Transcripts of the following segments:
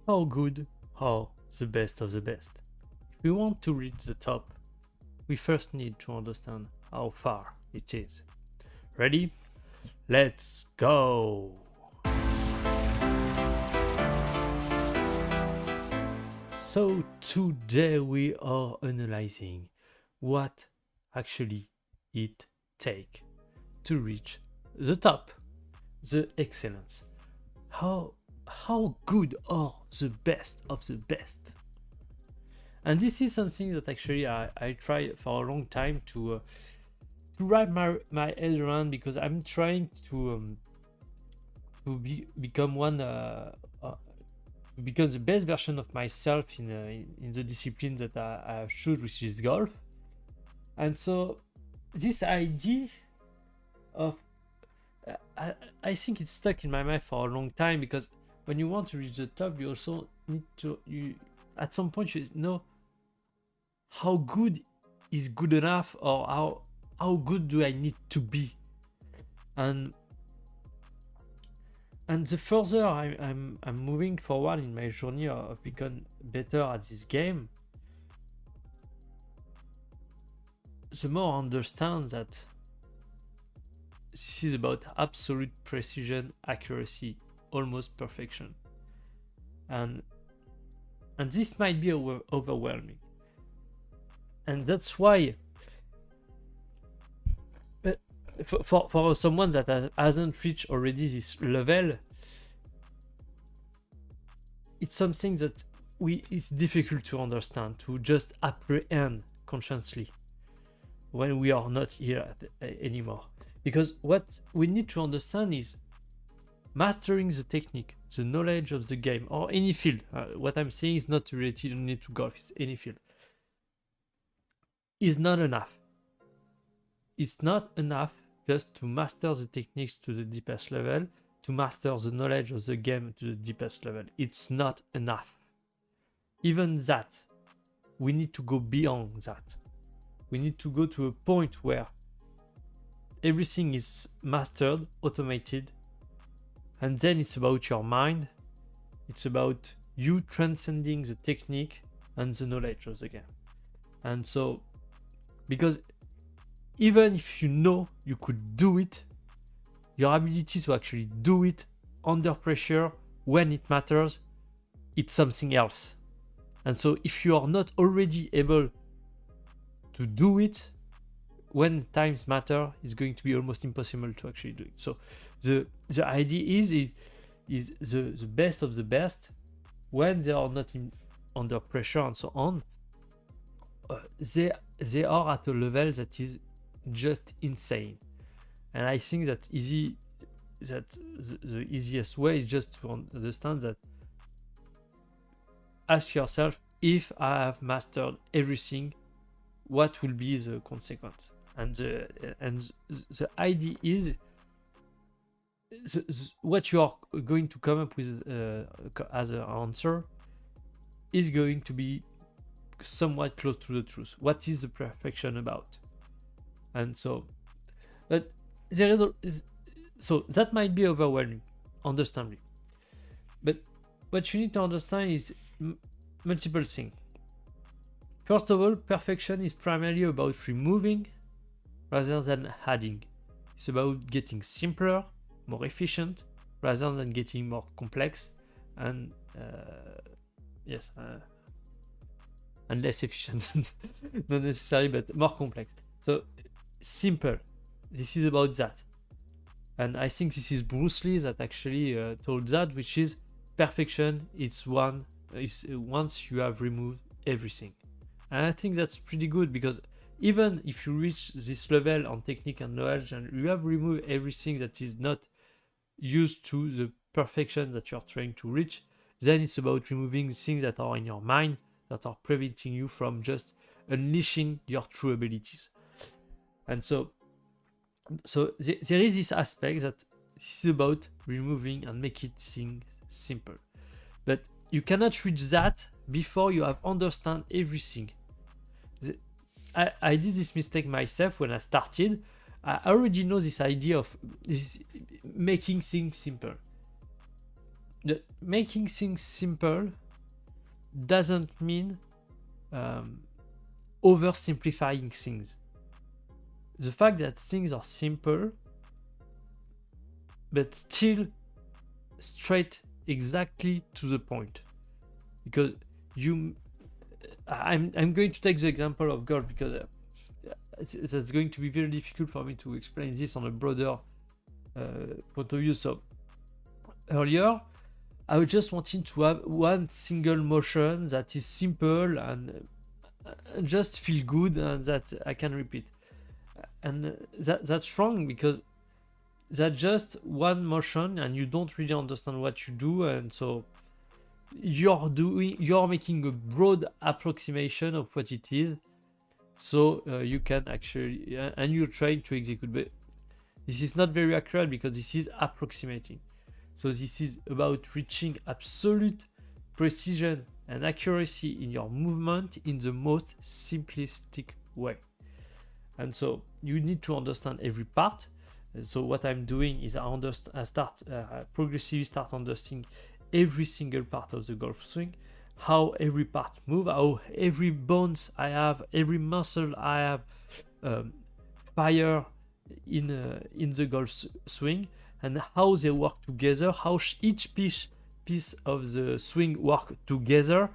How good are the best of the best? If we want to reach the top, we first need to understand how far it is. Ready? Let's go! So today we are analyzing what actually it takes to reach the top, the excellence. How good are the best of the best? And this is something that actually I try for a long time to wrap my head around, because I'm trying to become become the best version of myself in the discipline that I choose, which is golf. And so this idea of I think it's stuck in my mind for a long time, because when you want to reach the top, you also need to at some point you know how good is good enough, or how good do I need to be. And the further I'm moving forward in my journey of becoming better at this game, the more I understand that this is about absolute precision, accuracy, almost perfection. And this might be overwhelming. And that's why for someone that hasn't reached already this level, it's something that it's difficult to understand, to just apprehend consciously when we are not here anymore. Because what we need to understand is mastering the technique, the knowledge of the game, or any field. What I'm saying is not related only to golf, it's any field. Is not enough. It's not enough just to master the techniques to the deepest level, to master the knowledge of the game to the deepest level. It's not enough. Even that, we need to go beyond that. We need to go to a point where everything is mastered, automated, and then it's about your mind. It's about you transcending the technique and the knowledge of the game. And so, because even if you know you could do it, your ability to actually do it under pressure when it matters, it's something else. And so if you are not already able to do it when times matter, it's going to be almost impossible to actually do it. So the idea is the best of the best, when they are not under pressure and so on, they are at a level that is just insane. And I think that the easiest way is just to understand that, ask yourself, if I have mastered everything, what will be the consequence? And the idea is what you are going to come up with as an answer is going to be somewhat close to the truth. What is the perfection about? And so, but there is so that might be overwhelming, understandably. But what you need to understand is multiple things. First of all, perfection is primarily about removing rather than adding. It's about getting simpler, more efficient, rather than getting more complex and and less efficient. Not necessarily, but more complex. So simple. This is about that. And I think this is Bruce Lee that actually told that, which is perfection. It's once you have removed everything. And I think that's pretty good, because even if you reach this level on technique and knowledge and you have removed everything that is not used to the perfection that you're trying to reach, then it's about removing things that are in your mind that are preventing you from just unleashing your true abilities. And so there is this aspect that this is about removing and making things simple. But you cannot reach that before you have understand everything. I did this mistake myself when I started. I already know this idea of making things simple. making things simple doesn't mean oversimplifying things. The fact that things are simple but still straight exactly to the point, because I'm going to take the example of golf because it's going to be very difficult for me to explain this on a broader point of view. So earlier I was just wanting to have one single motion that is simple and just feel good and that I can repeat, and that's wrong, because that's just one motion and you don't really understand what you do, and so you're making a broad approximation of what it is, so you can actually and you're trying to execute, but this is not very accurate because this is approximating. So this is about reaching absolute precision and accuracy in your movement in the most simplistic way. And so you need to understand every part. So what I'm doing is I start progressively start understanding every single part of the golf swing, how every part move, how every bones I have, every muscle I have fire in the golf swing, and how they work together, how each piece of the swing work together.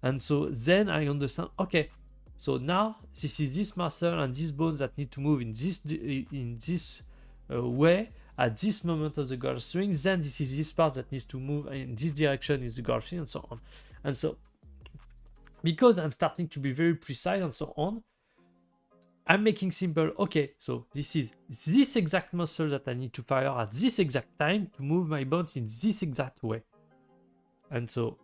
And so then I understand, okay, so now this is this muscle and these bones that need to move in this way at this moment of the golf swing, then this is this part that needs to move in this direction in the golf swing, and so on. And so because I'm starting to be very precise and so on, I'm making simple, okay, so this is this exact muscle that I need to fire at this exact time to move my bones in this exact way. And so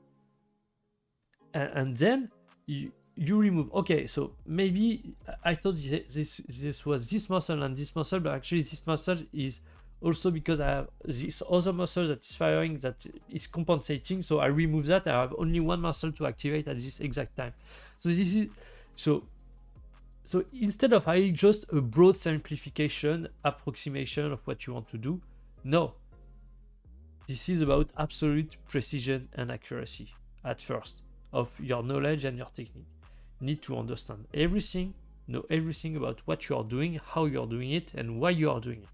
and then you remove, okay, so maybe I thought this was this muscle and this muscle, but actually this muscle is also because I have this other muscle that is firing that is compensating, so I remove that. I have only one muscle to activate at this exact time. So this is so instead of having just a broad simplification approximation of what you want to do, no, this is about absolute precision and accuracy at first of your knowledge and your technique. You need to understand everything, know everything about what you are doing, how you are doing it, and why you are doing it.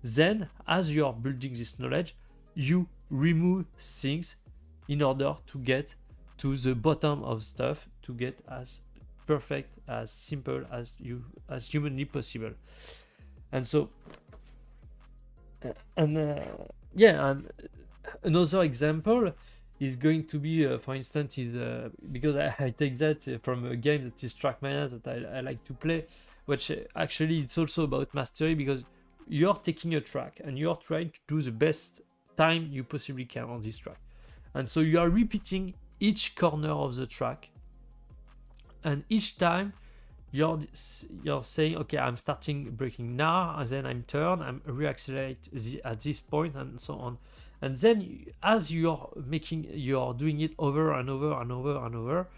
Then, as you are building this knowledge, you remove things in order to get to the bottom of stuff, to get as perfect, as simple as humanly possible. And so, and another example is going to be, for instance, is because I take that from a game that is Trackmania that I like to play, which actually it's also about mastery, because you're taking a track and you're trying to do the best time you possibly can on this track. And so you are repeating each corner of the track, and each time you're saying, okay, I'm starting braking now, and then I'm reaccelerate at this point, and so on. And then as you're doing it over and over and over and over,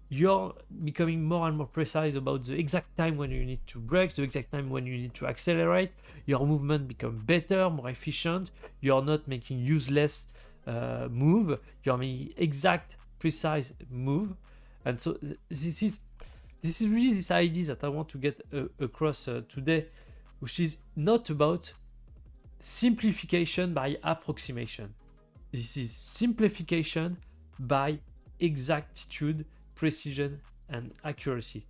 you're becoming more and more precise about the exact time when you need to brake, the exact time when you need to accelerate. Your movement becomes better, more efficient. You're not making useless move. You're making exact, precise move. And so this is really this idea that I want to get across today, which is not about simplification by approximation. This is simplification by exactitude, precision, and accuracy,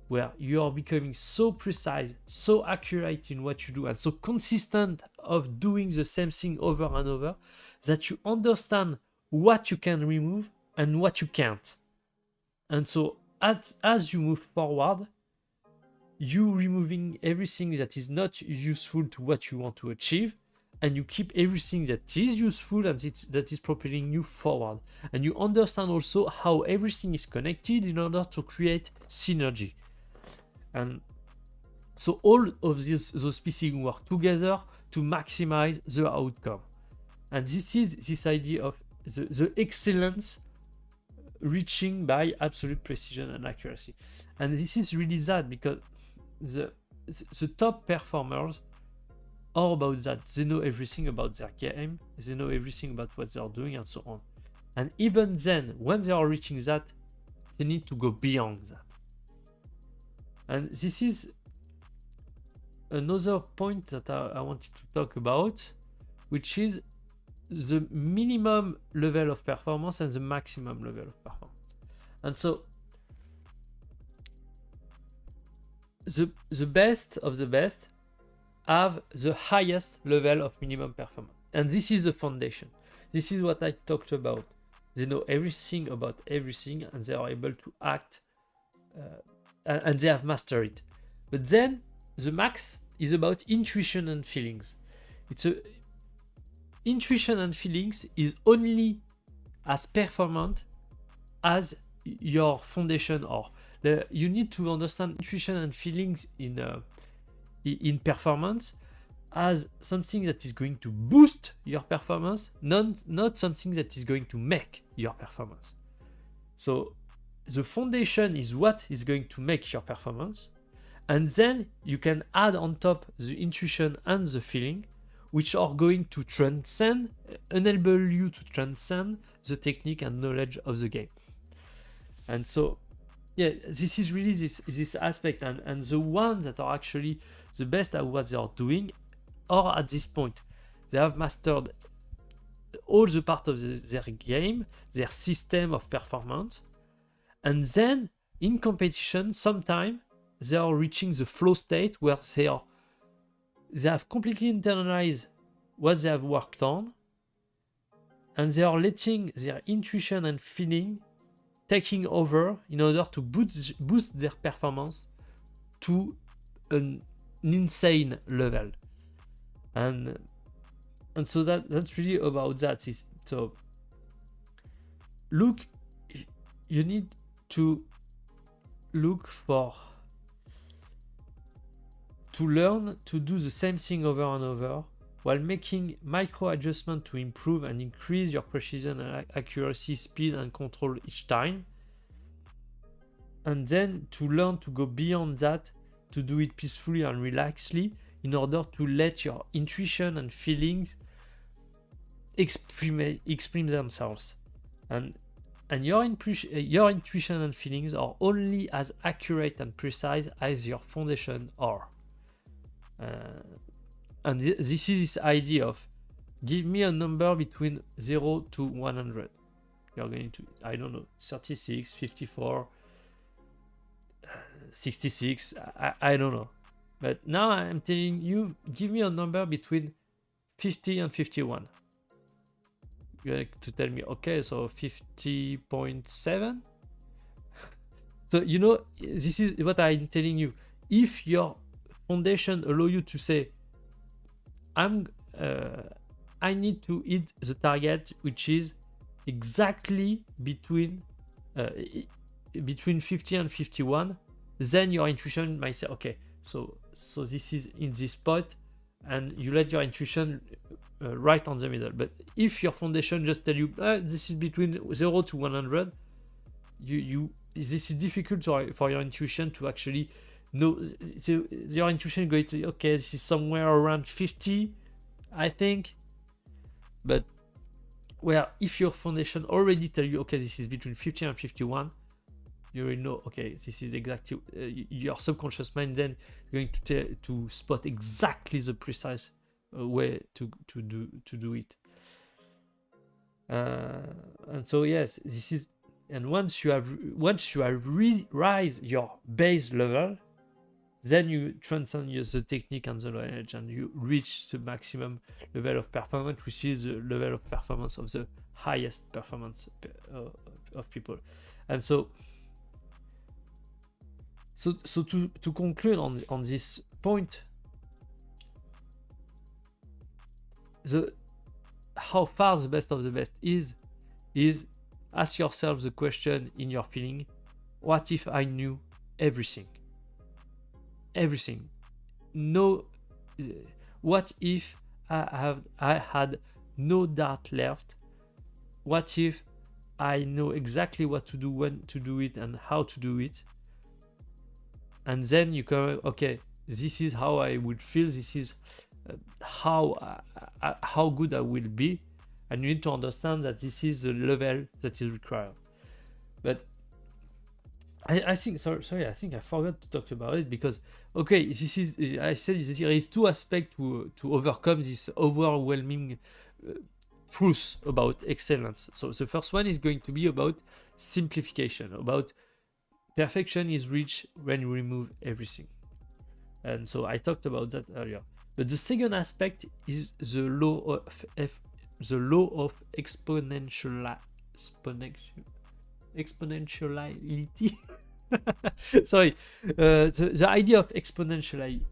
where you are becoming so precise, so accurate in what you do, and so consistent of doing the same thing over and over, that you understand what you can remove and what you can't. And so as you move forward, you removing everything that is not useful to what you want to achieve, and you keep everything that is useful and that is propelling you forward. And you understand also how everything is connected in order to create synergy. And so all of those pieces work together to maximize the outcome. And this is this idea of the excellence reaching by absolute precision and accuracy. And this is really that, because the top performers or about that. They know everything about their game, they know everything about what they're doing, and so on. And even then, when they are reaching that, they need to go beyond that. And this is another point that I wanted to talk about, which is the minimum level of performance and the maximum level of performance. And so the best of the best have the highest level of minimum performance. And this is the foundation. This is what I talked about. They know everything about everything, and they are able to act, and they have mastered it. But then the max is about intuition and feelings. Intuition and feelings is only as performant as your foundation are. You need to understand intuition and feelings in performance as something that is going to boost your performance, not something that is going to make your performance. So the foundation is what is going to make your performance, and then you can add on top the intuition and the feeling, which are going to enable you to transcend the technique and knowledge of the game. And so, yeah, this is really this aspect, and the ones that are actually the best at what they are doing are at this point. They have mastered all the part of their game, their system of performance, and then in competition, sometimes they are reaching the flow state where they have completely internalized what they have worked on, and they are letting their intuition and feeling taking over in order to boost their performance to an insane level. And so that's really about that. So you need to look to learn to do the same thing over and over while making micro adjustments to improve and increase your precision and accuracy, speed and control each time. And then to learn to go beyond that, to do it peacefully and relaxedly, in order to let your intuition and feelings exprime themselves. And your intuition and feelings are only as accurate and precise as your foundation are. And this is this idea of give me a number between 0 to 100. You're going to, I don't know, 36, 54, 66, I don't know. But now I'm telling you, give me a number between 50 and 51. You're going to tell me, okay, so 50.7. So, you know, this is what I'm telling you. If your foundation allow you to say, I need to hit the target, which is exactly between 50 and 51, then your intuition might say, okay, so this is in this spot, and you let your intuition right on the middle. But if your foundation just tell you this is between 0 to 100, this is difficult for your intuition to actually know. So your intuition going to, okay, this is somewhere around 50, I think. But where if your foundation already tell you, okay, this is between 50 and 51, you already know, okay, this is exactly your subconscious mind then going to spot exactly the precise way to do it. And so yes, this is, and once you have rise your base level, then you transcend the technique and the knowledge, and you reach the maximum level of performance, which is the level of performance of the highest performance of people. And so to conclude on this point, how far the best of the best is ask yourself the question in your feeling: what if I knew everything? No, what if I had no doubt left? What if I know exactly what to do, when to do it, and how to do it? And then you come, okay, this is how I would feel, this is how good I will be, and you need to understand that this is the level that is required. But I think sorry, I think I forgot to talk about it, because okay, this is, I said there is two aspects to overcome this overwhelming truth about excellence. So the first one is going to be about simplification, about perfection is reached when you remove everything. And so I talked about that earlier. But the second aspect is the law of exponentiality. Sorry, the idea of exponentiality.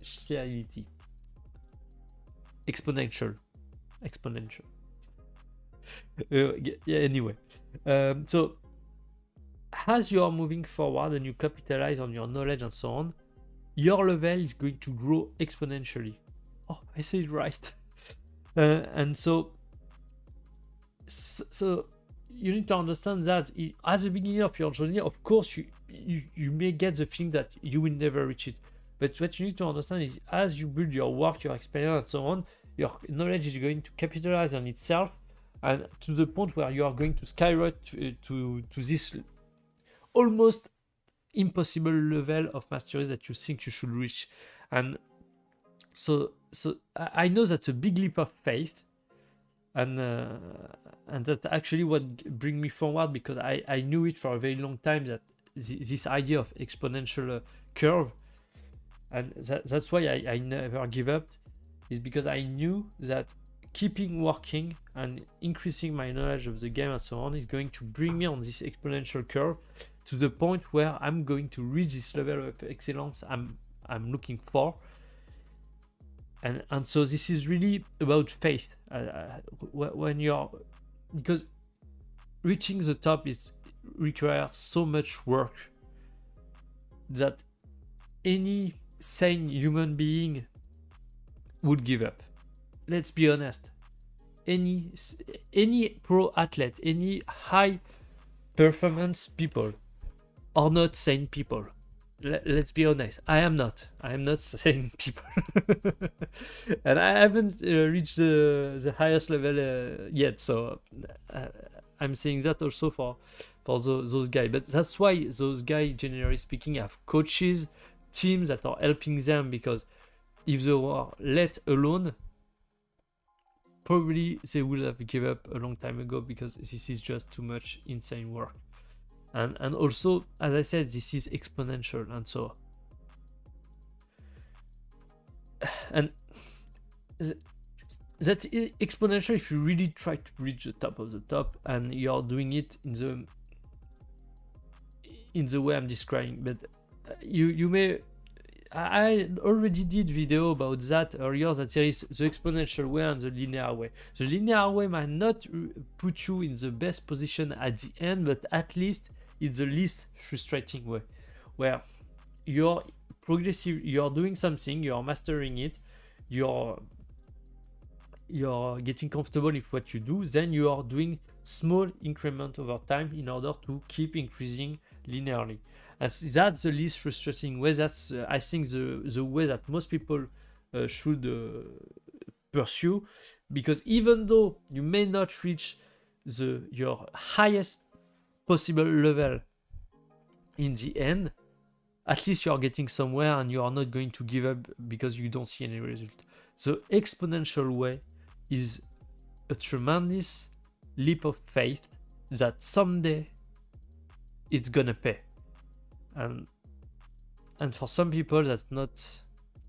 Exponential. Yeah, anyway, so as you are moving forward and you capitalize on your knowledge and so on, your level is going to grow exponentially. Oh, I said it right. And so you need to understand that at the beginning of your journey, of course, you may get the feeling that you will never reach it. But what you need to understand is, as you build your work, your experience, and so on, your knowledge is going to capitalize on itself, and to the point where you are going to skyrocket to this almost impossible level of mastery that you think you should reach. And so I know that's a big leap of faith, and that's actually what bring me forward, because I knew it for a very long time, that this idea of exponential curve, and that's why I never give up, is because I knew that keeping working and increasing my knowledge of the game and so on is going to bring me on this exponential curve to the point where I'm going to reach this level of excellence I'm looking for. And so this is really about faith. When you're, because reaching the top requires so much work that any sane human being would give up. Let's be honest. Any pro athlete, any high performance people are not sane people. Let's be honest. I am not sane people. And I haven't reached the highest level yet. So I'm saying that also for those guys. But that's why those guys, generally speaking, have coaches, teams that are helping them, because if they were let alone, probably they would have given up a long time ago, because this is just too much insane work. And also, as I said, this is exponential, and so and that's exponential if you really try to reach the top of the top, and you're doing it in the way I'm describing. But you may, I already did video about that earlier, that there is the exponential way and the linear way. The linear way might not put you in the best position at the end, but at least it's the least frustrating way, where you're progressive, you're doing something, you're mastering it, you're getting comfortable with what you do, then you are doing small increment over time in order to keep increasing linearly. And that's the least frustrating way. That's I think the way that most people should pursue, because even though you may not reach your highest possible level in the end, at least you are getting somewhere, and you are not going to give up because you don't see any result. The exponential way is a tremendous leap of faith that someday it's gonna pay. And for some people, that's not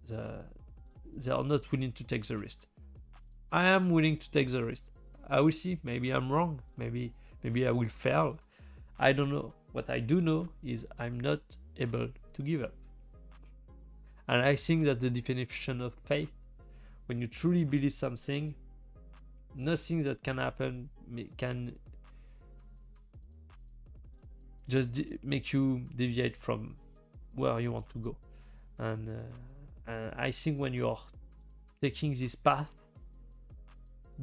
they are not willing to take the risk. I am willing to take the risk. I will see. Maybe I'm wrong. Maybe I will fail. I don't know. What I do know is I'm not able to give up. And I think that the definition of faith, when you truly believe something, nothing that can happen can just make you deviate from where you want to go. And I think when you are taking this path,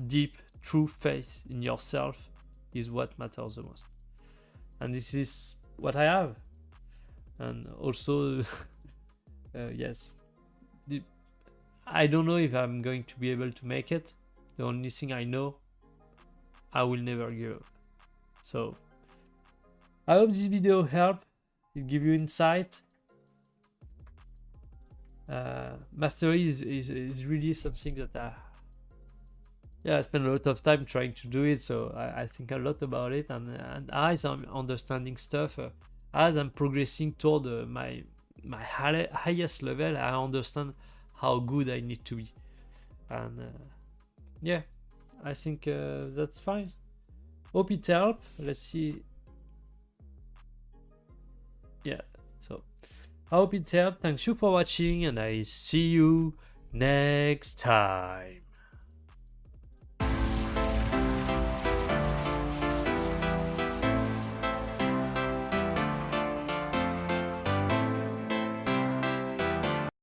deep, true faith in yourself is what matters the most. And this is what I have. And also, yes, I don't know if I'm going to be able to make it. The only thing I know, I will never give up. So I hope this video helped. It give you insight. Mastery is really something that I spend a lot of time trying to do it, so I think a lot about it, and as I'm understanding stuff, as I'm progressing toward my highest level, I understand how good I need to be, and yeah, I think that's fine. Hope it helped. Let's see. Yeah, so I hope it helped. Thanks you for watching, and I see you next time.